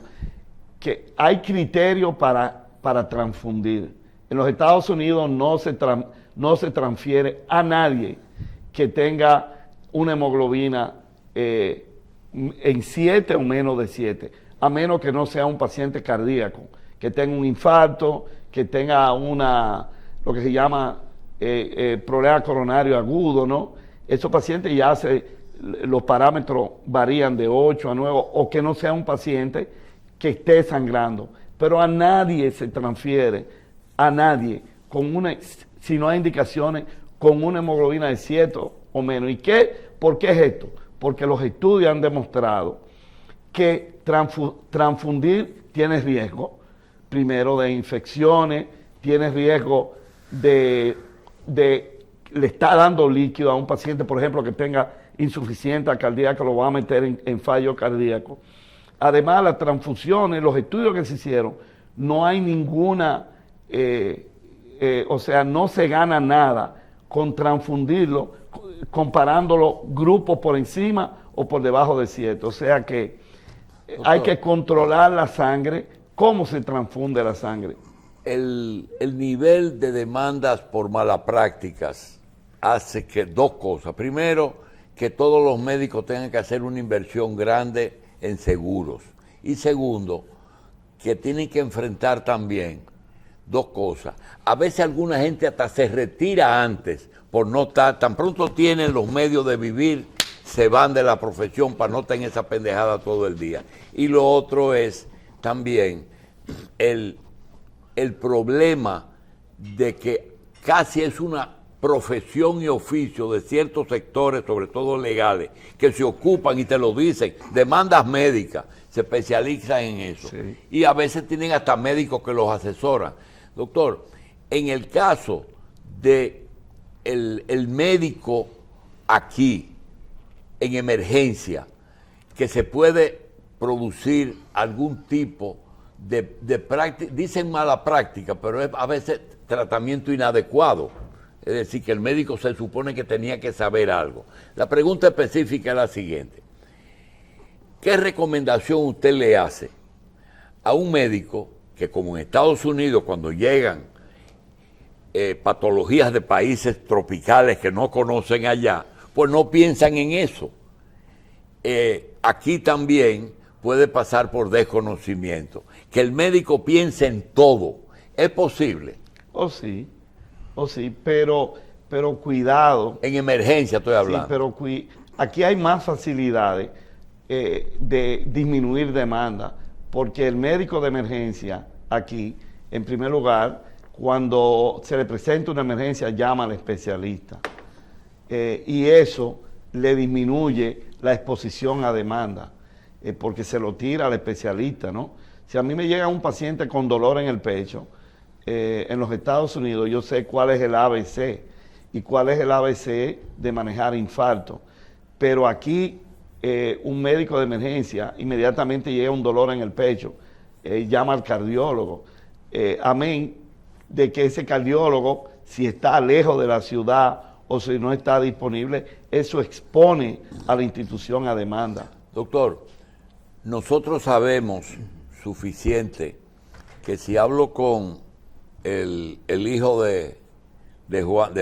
Que hay criterios para transfundir. En los Estados Unidos no se transfiere a nadie que tenga una hemoglobina en 7 o menos de 7, a menos que no sea un paciente cardíaco, que tenga un infarto, que tenga lo que se llama problema coronario agudo, ¿no? Esos pacientes ya los parámetros varían de 8 a 9, o que no sea un paciente que esté sangrando. Pero a nadie se transfiere, a nadie, si no hay indicaciones, con una hemoglobina de 7 o menos. ¿Y por qué es esto? Porque los estudios han demostrado que transfundir tiene riesgo, primero de infecciones, tiene riesgo le está dando líquido a un paciente, por ejemplo, que tenga insuficiencia cardíaca, lo va a meter en fallo cardíaco. Además, las transfusiones, los estudios que se hicieron, no hay ninguna, o sea, no se gana nada con transfundirlo, comparándolo grupos por encima o por debajo de 7. O sea que hay que controlar la sangre, cómo se transfunde la sangre. El nivel de demandas por malas prácticas hace que 2 cosas. Primero, que todos los médicos tengan que hacer una inversión grande en seguros. Y segundo, que tienen que enfrentar también 2 cosas. A veces alguna gente hasta se retira antes por no estar, tan pronto tienen los medios de vivir, se van de la profesión para no estar en esa pendejada todo el día. Y lo otro es también el problema de que casi es una profesión y oficio de ciertos sectores, sobre todo legales, que se ocupan y te lo dicen, demandas médicas, se especializan en eso. Sí. Y a veces tienen hasta médicos que los asesoran. Doctor, en el caso de el médico aquí, en emergencia, que se puede producir algún tipo de práctica, dicen mala práctica, pero es a veces tratamiento inadecuado. Es decir, que el médico se supone que tenía que saber algo. La pregunta específica es la siguiente. ¿Qué recomendación usted le hace a un médico que, como en Estados Unidos, cuando llegan patologías de países tropicales que no conocen allá, pues no piensan en eso? Aquí también puede pasar por desconocimiento. Que el médico piense en todo. ¿Es posible? Sí, pero cuidado. En emergencia estoy hablando. Sí, pero aquí hay más facilidades de disminuir demanda, porque el médico de emergencia aquí, en primer lugar, cuando se le presenta una emergencia, llama al especialista. Y eso le disminuye la exposición a demanda, porque se lo tira al especialista, ¿no? Si a mí me llega un paciente con dolor en el pecho, en los Estados Unidos yo sé cuál es el ABC y cuál es el ABC de manejar infarto. Pero aquí un médico de emergencia inmediatamente llega un dolor en el pecho, llama al cardiólogo. Amén de que ese cardiólogo, si está lejos de la ciudad o si no está disponible, eso expone a la institución a demanda. Doctor, nosotros sabemos suficiente que si hablo con el hijo de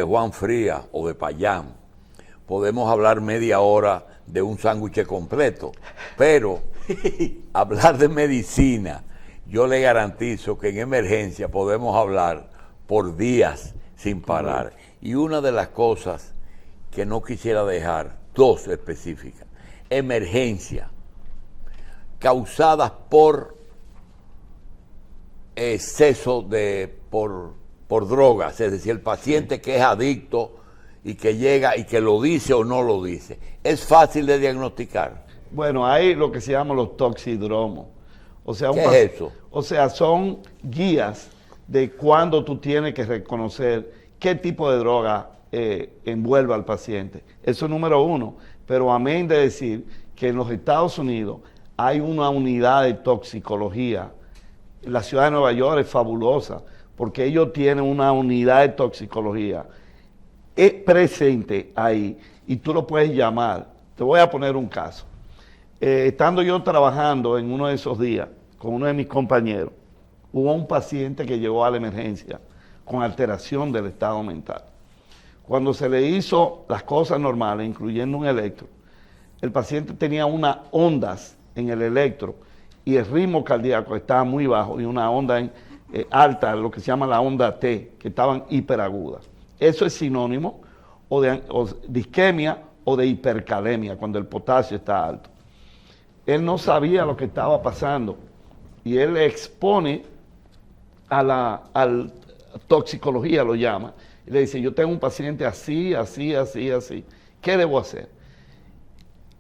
Juan Frías o de Payán, podemos hablar media hora de un sándwich completo, pero hablar de medicina, yo le garantizo que en emergencia podemos hablar por días sin parar. Y una de las cosas que no quisiera dejar, dos específicas, emergencia, causadas por exceso por drogas, es decir, el paciente que es adicto y que llega y que lo dice o no lo dice. ¿Es fácil de diagnosticar? Bueno, hay lo que se llama los toxidromos. O sea, ¿Qué es eso? O sea, son guías de cuándo tú tienes que reconocer qué tipo de droga envuelve al paciente. Eso es número uno. Pero amén de decir que en los Estados Unidos hay una unidad de toxicología. La ciudad de Nueva York es fabulosa porque ellos tienen una unidad de toxicología presente ahí y tú lo puedes llamar. Te voy a poner un caso. Estando yo trabajando en uno de esos días con uno de mis compañeros, hubo un paciente que llegó a la emergencia con alteración del estado mental. Cuando se le hizo las cosas normales, incluyendo un electro, el paciente tenía unas ondas en el electro y el ritmo cardíaco estaba muy bajo y una onda alta, lo que se llama la onda T, que estaban hiperagudas. Eso es sinónimo o de isquemia o de hipercalemia, cuando el potasio está alto. Él no sabía lo que estaba pasando y él le expone a la toxicología, lo llama, y le dice, yo tengo un paciente así, así, así, así. ¿Qué debo hacer?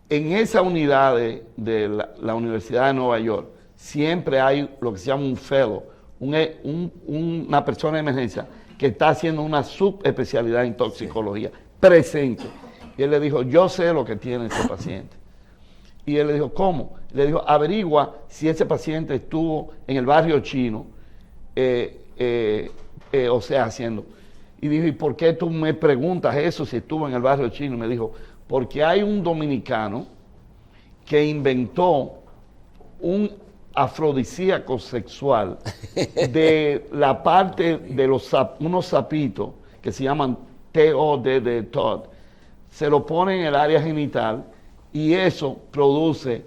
En esa unidad de la Universidad de Nueva York siempre hay lo que se llama un fellow, una persona de emergencia que está haciendo una subespecialidad en toxicología, presente. Y él le dijo, yo sé lo que tiene ese paciente. Y él le dijo, ¿cómo? Le dijo, averigua si ese paciente estuvo en el barrio chino, o sea, haciendo. Y dijo, ¿y por qué tú me preguntas eso si estuvo en el barrio chino? Y me dijo, porque hay un dominicano que inventó un afrodisíaco sexual de la parte de unos sapitos que se llaman TOD de Todd. Se lo pone en el área genital y eso produce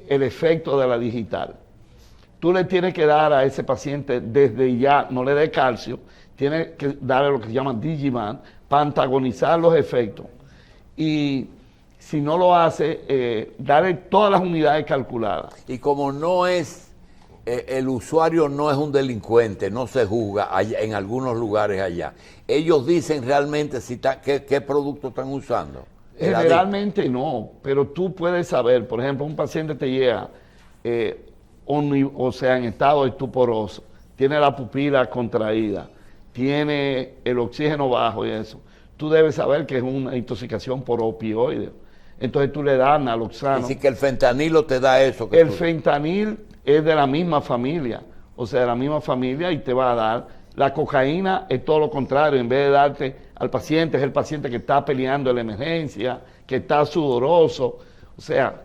el efecto de la digital. Tú le tienes que dar a ese paciente desde ya, no le dé calcio, tienes que darle lo que se llama Digivan para antagonizar los efectos. Y si no lo hace, darle todas las unidades calculadas. Y como no es, el usuario no es un delincuente, no se juzga allá, en algunos lugares allá. Ellos dicen realmente si qué producto están usando. Generalmente no, pero tú puedes saber, por ejemplo, un paciente te llega, o sea, en estado estuporoso, tiene la pupila contraída, tiene el oxígeno bajo y eso. Tú debes saber que es una intoxicación por opioides. Entonces tú le das naloxano. Así que el fentanilo te da eso. El fentanil es de la misma familia, o sea, de la misma familia y te va a dar. La cocaína es todo lo contrario, en vez de darte al paciente, es el paciente que está peleando en la emergencia, que está sudoroso. O sea,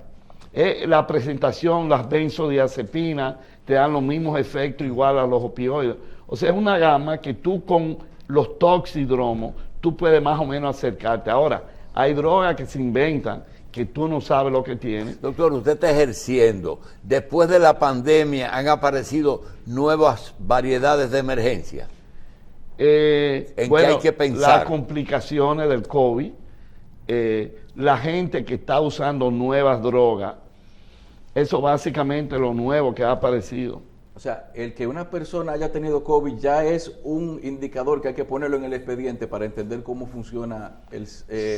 la presentación, las benzodiazepinas te dan los mismos efectos igual a los opioides. O sea, es una gama que tú con los toxidromos, tú puedes más o menos acercarte. Ahora, hay drogas que se inventan que tú no sabes lo que tienes. Doctor, usted está ejerciendo. Después de la pandemia han aparecido nuevas variedades de emergencia. ¿En qué hay que pensar? Las complicaciones del COVID, la gente que está usando nuevas drogas, eso básicamente es lo nuevo que ha aparecido. O sea, el que una persona haya tenido COVID ya es un indicador que hay que ponerlo en el expediente para entender cómo funciona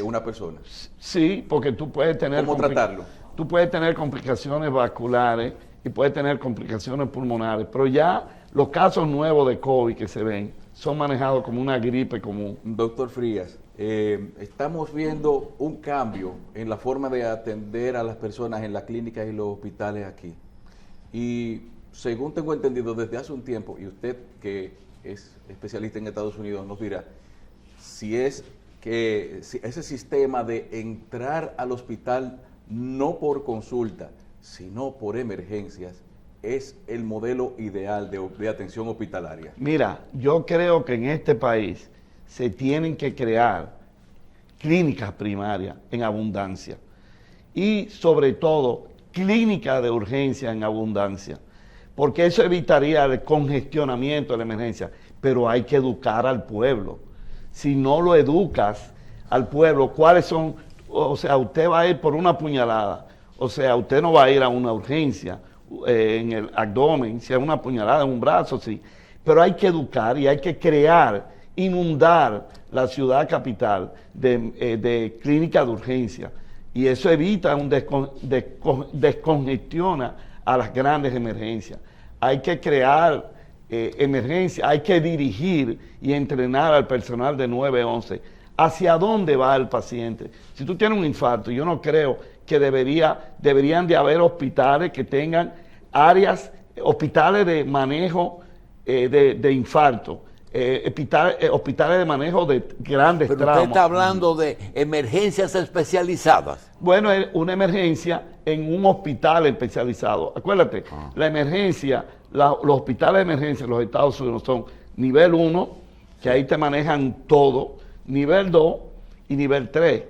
una persona. Sí, porque tú puedes tener... ¿Cómo tratarlo? Tú puedes tener complicaciones vasculares y puedes tener complicaciones pulmonares, pero ya los casos nuevos de COVID que se ven son manejados como una gripe común. Doctor Frías, estamos viendo un cambio en la forma de atender a las personas en las clínicas y los hospitales aquí. Y según tengo entendido desde hace un tiempo, y usted que es especialista en Estados Unidos nos dirá si es que ese sistema de entrar al hospital no por consulta, sino por emergencias, es el modelo ideal de atención hospitalaria? Mira, yo creo que en este país se tienen que crear clínicas primarias en abundancia y sobre todo clínicas de urgencia en abundancia, porque eso evitaría el congestionamiento de la emergencia, pero hay que educar al pueblo. Si no lo educas al pueblo, ¿cuáles son? O sea, usted va a ir por una puñalada, o sea, usted no va a ir a una urgencia en el abdomen, si es una puñalada en un brazo, sí, pero hay que educar y hay que crear, inundar la ciudad capital de clínicas de urgencia, y eso evita descongestiona a las grandes emergencias. Hay que crear emergencia, hay que dirigir y entrenar al personal de 911 hacia dónde va el paciente. Si tú tienes un infarto, yo no creo que deberían de haber hospitales que tengan hospitales de manejo de infarto, hospitales de manejo de grandes Pero traumas. usted está hablando de emergencias especializadas. Bueno, es una emergencia en un hospital especializado. Acuérdate, la emergencia, los hospitales de emergencia en los Estados Unidos son nivel 1, que ahí te manejan todo, nivel 2 y nivel 3.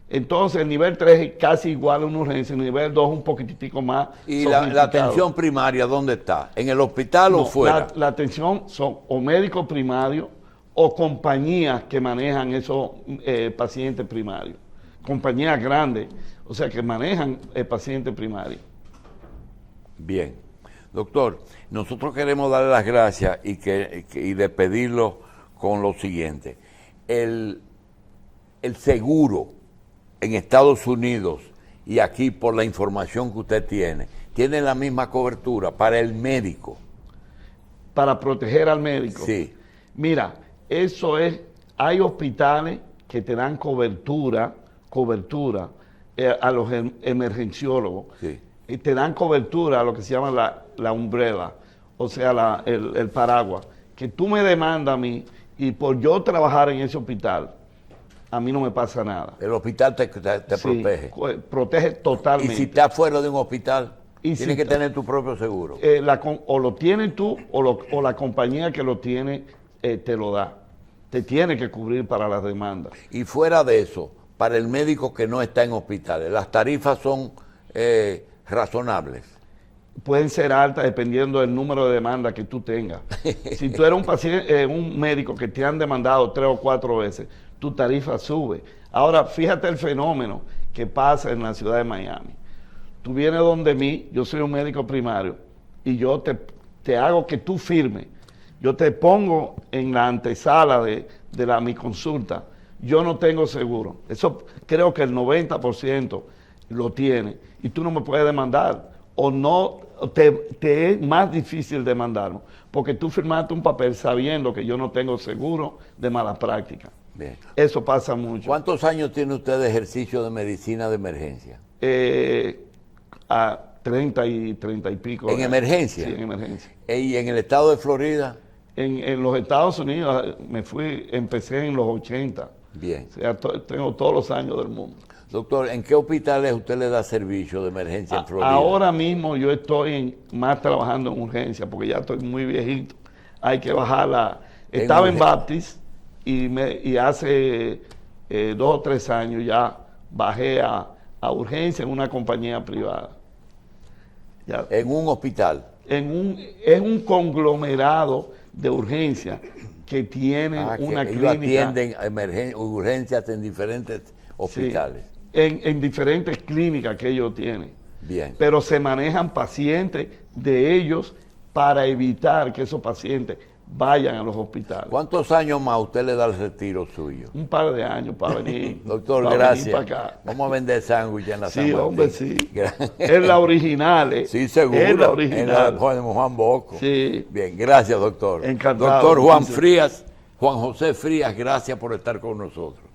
Entonces el nivel 3 es casi igual a una urgencia, el nivel 2 es un poquitito más ¿Y la atención primaria dónde está? ¿En el hospital o fuera? La atención son o médicos primarios o compañías que manejan esos pacientes primarios. Compañías grandes, o sea, que manejan pacientes primarios. Bien. Doctor, nosotros queremos darle las gracias y despedirlo con lo siguiente. El seguro en Estados Unidos y aquí, por la información que usted tiene la misma cobertura para el médico. Para proteger al médico. Sí. Mira, hay hospitales que te dan cobertura a los emergenciólogos. Sí. Y te dan cobertura a lo que se llama la umbrella, o sea, el paraguas, que tú me demandas a mí y por yo trabajar en ese hospital, a mí no me pasa nada. El hospital te Sí, protege. Protege totalmente. Y si estás fuera de un hospital, Y tienes si que tener tu propio seguro. o lo tienes tú o la compañía que lo tiene te lo da. Te tiene que cubrir para las demandas. Y fuera de eso, para el médico que no está en hospitales, las tarifas son razonables. Pueden ser altas dependiendo del número de demandas que tú tengas. Si tú eres un paciente, un médico que te han demandado 3 o 4 veces, tu tarifa sube. Ahora, fíjate el fenómeno que pasa en la ciudad de Miami. Tú vienes donde mí, yo soy un médico primario, y yo te hago que tú firmes. Yo te pongo en la antesala de mi consulta. Yo no tengo seguro. Eso creo que el 90% lo tiene. Y tú no me puedes demandar. O no, te es más difícil demandarme. Porque tú firmaste un papel sabiendo que yo no tengo seguro de mala práctica. Bien. Eso pasa mucho. ¿Cuántos años tiene usted de ejercicio de medicina de emergencia? A 30 y pico. ¿En emergencia? Sí, en emergencia. ¿Y en el estado de Florida? En los Estados Unidos empecé en los 80. Bien. O sea, tengo todos los años del mundo. Doctor, ¿en qué hospitales usted le da servicio de emergencia en Florida? Ahora mismo yo estoy más trabajando en urgencia porque ya estoy muy viejito. Hay que bajarla. Estaba en Baptist y hace 2 o 3 años ya bajé a urgencia en una compañía privada. Ya. ¿En un hospital? Es un conglomerado de urgencia que tiene una ellos clínica. atienden urgencias en diferentes hospitales. Sí, en diferentes clínicas que ellos tienen. Bien. Pero se manejan pacientes de ellos para evitar que esos pacientes vayan a los hospitales. ¿Cuántos años más usted le da el retiro suyo? Un par de años para venir. Doctor, para gracias. venir para acá. Vamos a vender sándwich en la San Sí, Martín. hombre, sí. Es la original. Sí, seguro. Es la En la original. Juan Bosco. Sí. Bien, gracias, doctor. Encantado. Doctor Juan José Frías, gracias por estar con nosotros.